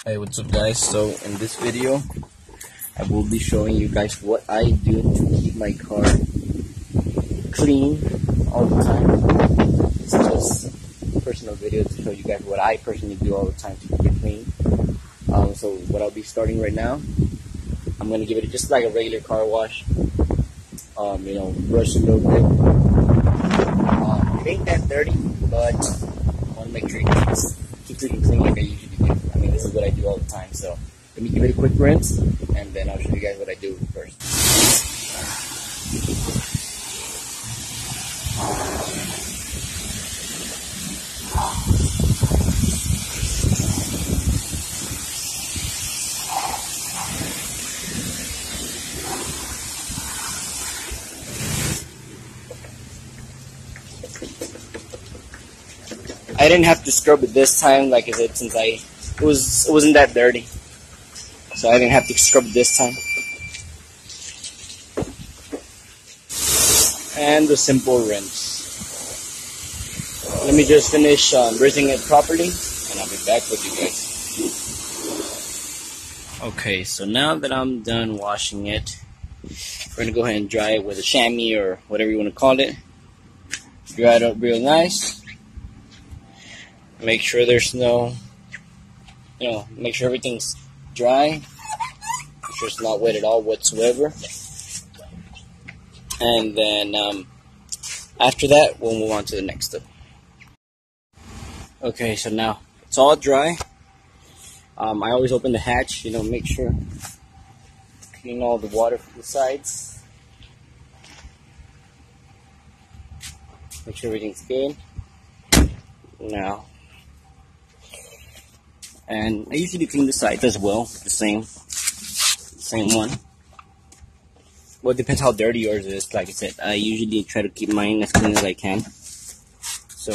Hey, what's up guys? So in this video I will be showing you guys what I do to keep my car clean all the time. It's just a personal video to show you guys what I personally do all the time to keep it clean. So what I'll be starting right now, I'm gonna give it just like a regular car wash. Brush a little bit. It ain't that dirty, but I wanna make sure it keeps it clean like I usually do. I mean, this is what I do all the time. So let me give it a quick rinse, and then I'll show you guys what I do first. I didn't have to scrub it this time, like I said, since it wasn't that dirty, so I didn't have to scrub it this time. And the simple rinse. Let me just finish rinsing it properly, and I'll be back with you guys. Okay, so now that I'm done washing it, we're gonna go ahead and dry it with a chamois or whatever you want to call it. Dry it up real nice. Make sure there's no, make sure everything's dry. Make sure it's not wet at all whatsoever. And then after that, we'll move on to the next step. Okay, so now it's all dry. I always open the hatch, make sure clean all the water from the sides. Make sure everything's good. Now. And I usually clean the sides as well, the same one. Well, it depends how dirty yours is. Like I said, I usually try to keep mine as clean as I can. So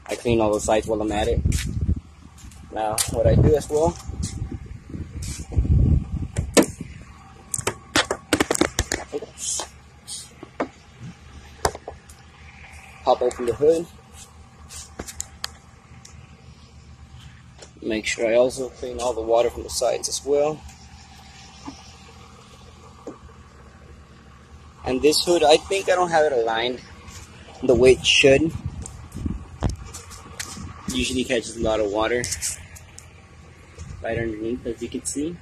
I clean all the sides while I'm at it. Now, what I do as well, pop open the hood. Make sure I also clean all the water from the sides as well. And this hood, I think I don't have it aligned the way it should. Usually catches a lot of water right underneath, as you can see.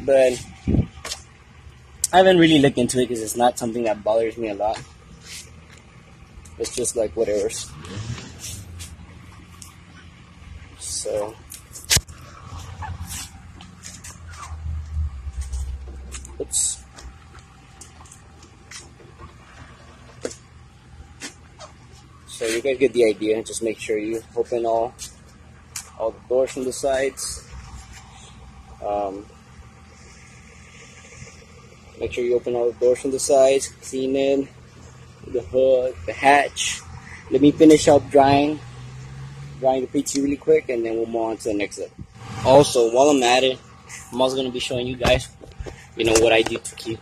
But I haven't really looked into it because it's not something that bothers me a lot. It's just like whatever. So oops. So you guys get the idea. Just make sure you open all the doors from the sides. Make sure you open all the doors from the sides. Clean it, the hood, the hatch. Let me finish up drying the PT really quick, and then we'll move on to the next step. Also, while I'm at it, I'm also going to be showing you guys, what I do to keep,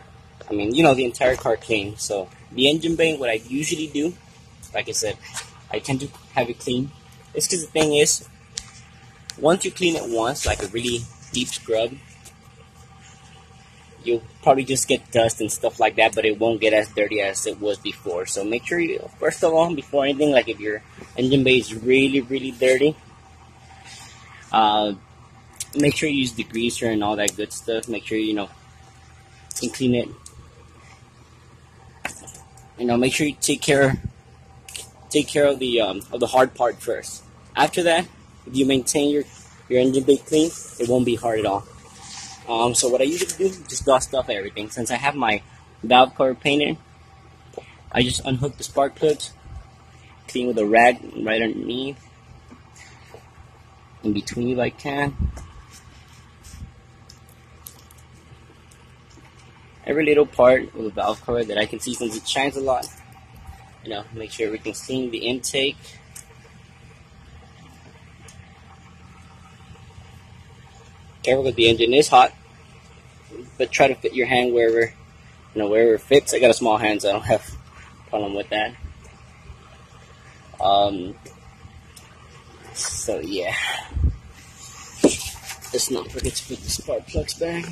the entire car clean. So the engine bay, what I usually do, like I said, I tend to have it clean. It's because the thing is, once you clean it once, like a really deep scrub, you'll probably just get dust and stuff like that, but it won't get as dirty as it was before. So make sure you, first of all, before anything, like if your engine bay is really, really dirty, make sure you use degreaser and all that good stuff. Make sure, you clean it. Make sure you take care of the hard part first. After that, if you maintain your engine bay clean, it won't be hard at all. So what I usually do, just dust off everything. Since I have my valve cover painted, I just unhook the spark plugs, clean with a rag right underneath, in between if I can. Every little part of the valve cover that I can see, since it shines a lot, make sure everything's clean. The intake. Careful because the engine is hot, but try to fit your hand wherever it fits. I got a small hand, so I don't have a problem with that. So yeah. let's not forget to put the spark plugs back.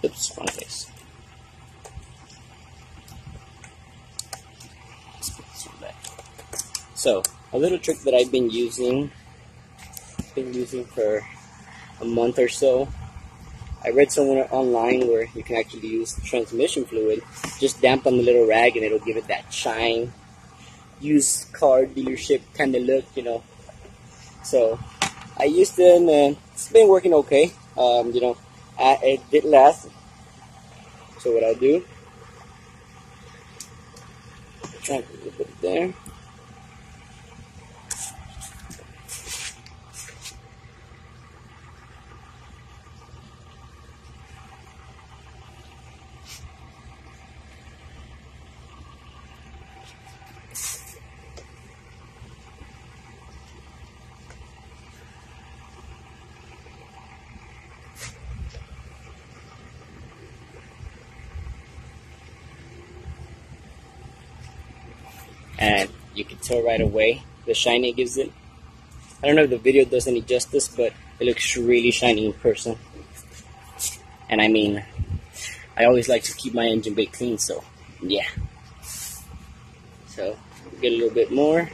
Oops, wrong place. Let's put this one back. So, a little trick that I've been using for a month or so. I read somewhere online where you can actually use transmission fluid. Just damp on the little rag and it'll give it that shine, used car dealership kind of look, you know. So I used it and it's been working okay. You know, it did last. So what I'll do, try to put it there. And you can tell right away the shine it gives it. I don't know if the video does any justice, but it looks really shiny in person. And I mean, I always like to keep my engine bay clean, so yeah. So get a little bit more.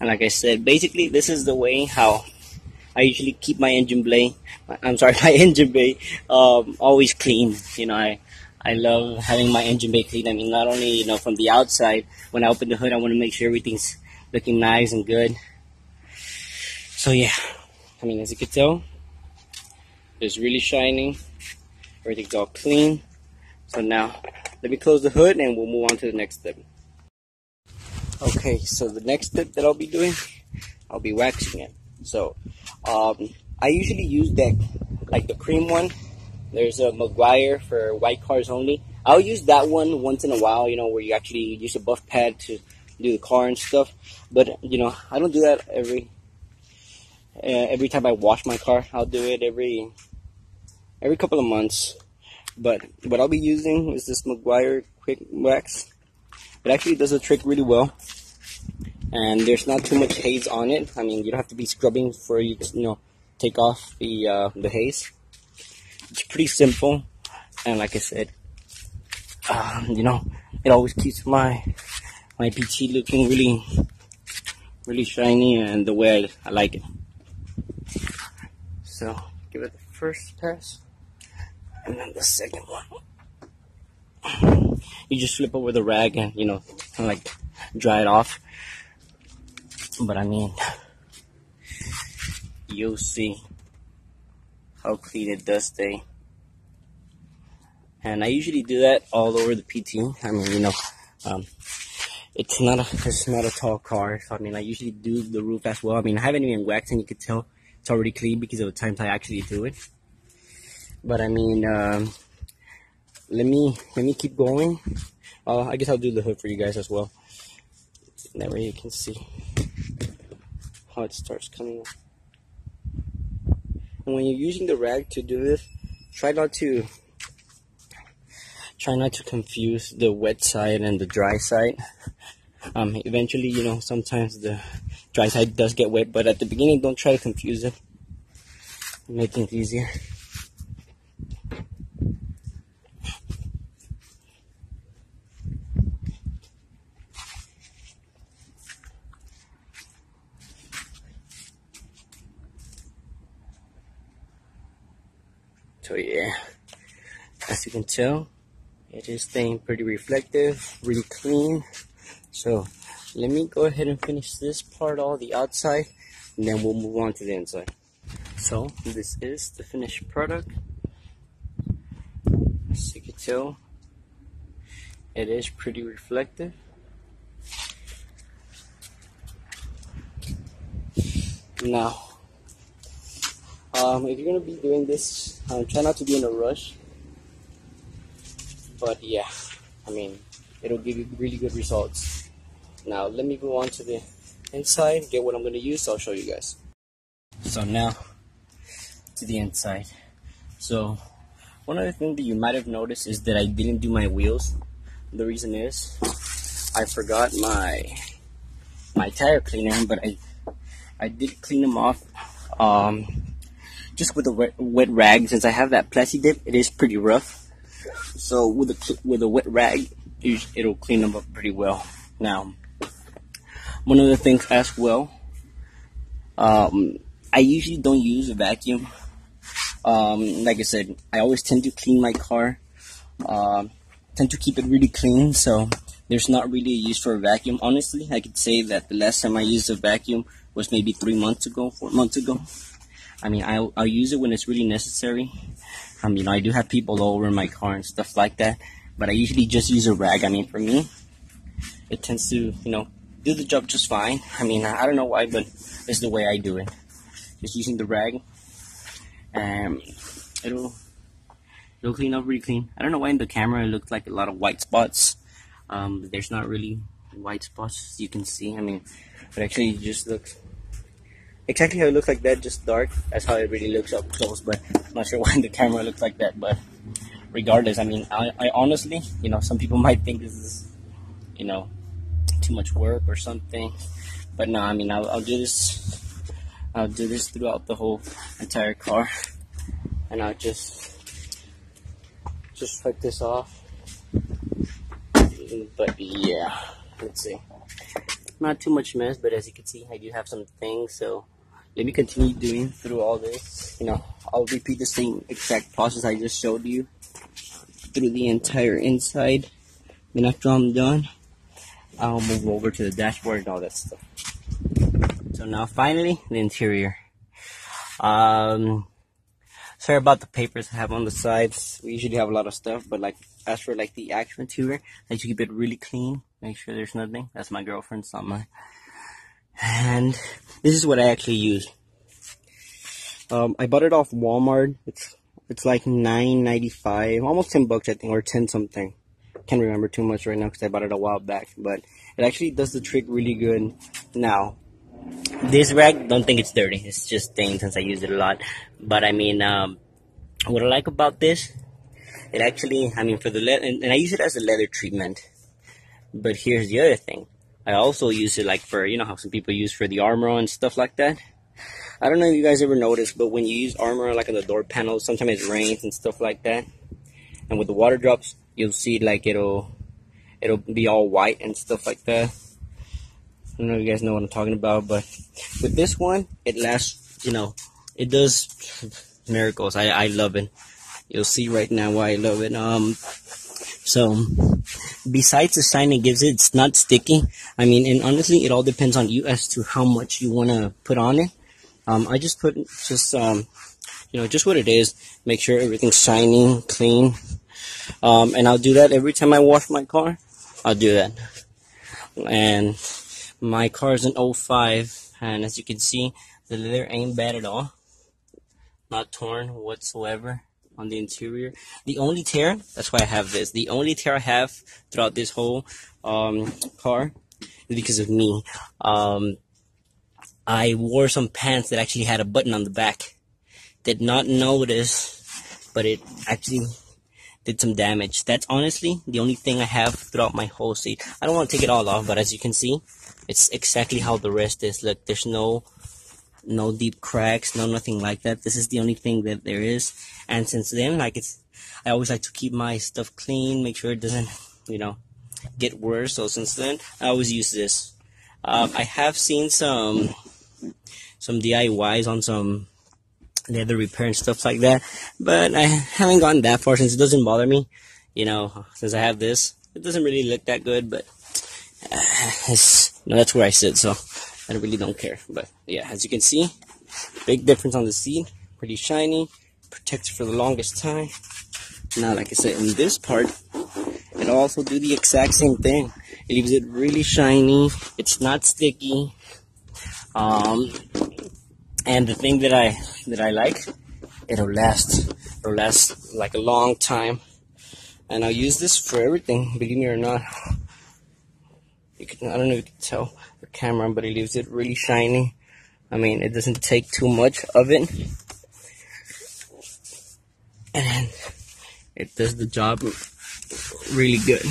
And like I said, basically this is the way how I usually keep my engine bay. My engine bay always clean. You know, I love having my engine bay clean. I mean, not only, you know, from the outside. When I open the hood, I want to make sure everything's looking nice and good. So yeah, I mean, as you can tell, it's really shining. Everything's all clean. So now, let me close the hood and we'll move on to the next step. Okay, so the next step that I'll be doing, I'll be waxing it. So, I usually use that, like the cream one. There's a Meguiar for white cars only. I'll use that one once in a while, you know, where you actually use a buff pad to do the car and stuff. But, you know, I don't do that every time I wash my car. I'll do it every couple of months. But what I'll be using is this Meguiar Quick Wax. It actually does the trick really well, and there's not too much haze on it. I mean, you don't have to be scrubbing for you to, you know, take off the haze. It's pretty simple, and like I said, you know, it always keeps my PT looking really shiny and the way I like it. So give it the first pass, and then the second one. You just flip over the rag and, you know, kind of like dry it off. But I mean, you'll see how clean it does stay. And I usually do that all over the PT. I mean, you know, it's not a tall car. So I mean, I usually do the roof as well. I mean, I haven't even waxed, and you can tell it's already clean because of the times I actually do it. But I mean, let me keep going. I guess I'll do the hood for you guys as well. That way you can see how it starts coming up. And when you're using the rag to do this, try not to confuse the wet side and the dry side. Eventually, you know, sometimes the dry side does get wet, but at the beginning, don't try to confuse it. Make things easier. So yeah, as you can tell, it is staying pretty reflective, really clean. So let me go ahead and finish this part, all the outside, and then we'll move on to the inside. So this is the finished product. As you can tell, It is pretty reflective. Now, if you're gonna be doing this, try not to be in a rush. But yeah, I mean, it'll give you really good results. Now, let me go on to the inside, get what I'm gonna use. So I'll show you guys. So now, to the inside. So, one other thing that you might have noticed is that I didn't do my wheels. The reason is I forgot my tire cleaner, but I did clean them off just with a wet rag. Since I have that Plessy dip, it is pretty rough. So with a wet rag, it'll clean them up pretty well. Now, one of the things as well, I usually don't use a vacuum. Like I said, I always tend to clean my car, tend to keep it really clean, so there's not really a use for a vacuum. Honestly, I could say that the last time I used a vacuum was maybe 3 months ago, 4 months ago. I mean, I'll use it when it's really necessary. You know, I do have people over in my car and stuff like that, but I usually just use a rag. I mean, for me, it tends to, you know, do the job just fine. I mean, I don't know why, but it's the way I do it. Just using the rag, and it'll clean up really clean. I don't know why in the camera it looked like a lot of white spots. But there's not really white spots, as you can see. I mean, it actually just looks exactly how it looks like that, just dark. That's how it really looks up close, but I'm not sure why the camera looks like that. But regardless, I mean, I honestly, you know, some people might think this is, you know, too much work or something, but no, I mean, I'll do this throughout the whole entire car, and I'll just wipe this off. But yeah, let's see, not too much mess, but as you can see, I do have some things, so let me continue doing through all this. You know, I'll repeat the same exact process I just showed you through the entire inside. Then after I'm done, I'll move over to the dashboard and all that stuff. So now finally, the interior. Sorry about the papers I have on the sides. We usually have a lot of stuff, but like, as for like the actual interior, I like to keep it really clean, make sure there's nothing. That's my girlfriend's, not mine. And this is what I actually use. I bought it off Walmart. It's like $9.95, almost $10, I think, or 10 something. Can't remember too much right now because I bought it a while back, but it actually does the trick really good. Now, this rag, don't think it's dirty. It's just stained since I use it a lot. But I mean, what I like about this, it actually, I mean, for the leather, and I use it as a leather treatment. But here's the other thing. I also use it like for, you know how some people use for the armor and stuff like that. I don't know if you guys ever noticed, but when you use armor like on the door panels, sometimes it rains and stuff like that. And with the water drops, you'll see like it'll be all white and stuff like that. I don't know if you guys know what I'm talking about, but with this one, it lasts, you know, it does miracles. I love it. You'll see right now why I love it. So, besides the shine it gives it, it's not sticky. I mean, and honestly, it all depends on you as to how much you want to put on it. I just put, you know, just what it is. Make sure everything's shiny, clean. And I'll do that every time I wash my car. I'll do that. And my car is an 05, and as you can see, the leather ain't bad at all. Not torn whatsoever on the interior. The only tear, that's why I have this. The only tear I have throughout this whole car is because of me. I wore some pants that actually had a button on the back. Did not notice, but it actually did some damage. That's honestly the only thing I have throughout my whole seat. I don't want to take it all off, but as you can see, it's exactly how the rest is. Look, there's no deep cracks, nothing like that. This is the only thing that there is. And since then, like, I always like to keep my stuff clean, make sure it doesn't, you know, get worse. So since then, I always use this. I have seen some DIYs on some leather repair and stuff like that, but I haven't gotten that far since it doesn't bother me. You know, since I have this, it doesn't really look that good, but that's where I sit, so I really don't care. But yeah, as you can see, big difference on the seat, pretty shiny, protected for the longest time. Now, like I said, in this part, it it'll also do the exact same thing. It leaves it really shiny. It's not sticky. And the thing that I like, it'll last like a long time. And I'll use this for everything, believe me or not. I don't know if you can tell the camera, but it leaves it really shiny. I mean, it doesn't take too much of it. And it does the job really good.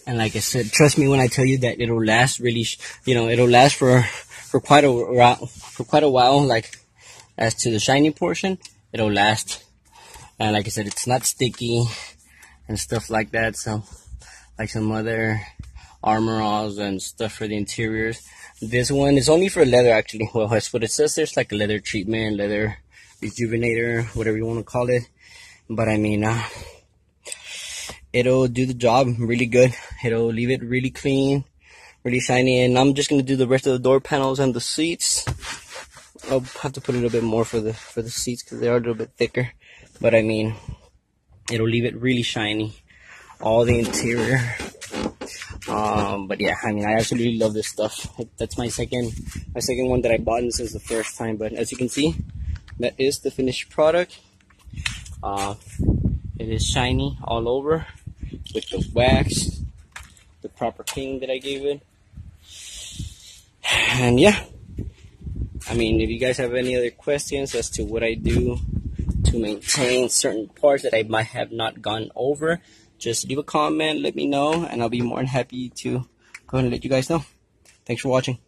And like I said, trust me when I tell you that it'll last really, it'll last for quite a while. Like, as to the shiny portion, it'll last. And like I said, it's not sticky and stuff like that. So, like some other Armor Alls and stuff for the interiors. This one is only for leather, actually. Well, that's what it says. There's like a leather treatment, leather rejuvenator, whatever you want to call it. But I mean, it'll do the job really good. It'll leave it really clean, really shiny. And I'm just gonna do the rest of the door panels and the seats. I'll have to put a little bit more for the seats because they are a little bit thicker. But I mean, it'll leave it really shiny. All the interior. But yeah, I mean, I absolutely love this stuff. That's my second one that I bought, and this is the first time. But as you can see, that is the finished product. It is shiny all over with the wax, the proper cleaning that I gave it. And yeah, I mean, if you guys have any other questions as to what I do to maintain certain parts that I might have not gone over, just leave a comment, let me know, and I'll be more than happy to go ahead and let you guys know. Thanks for watching.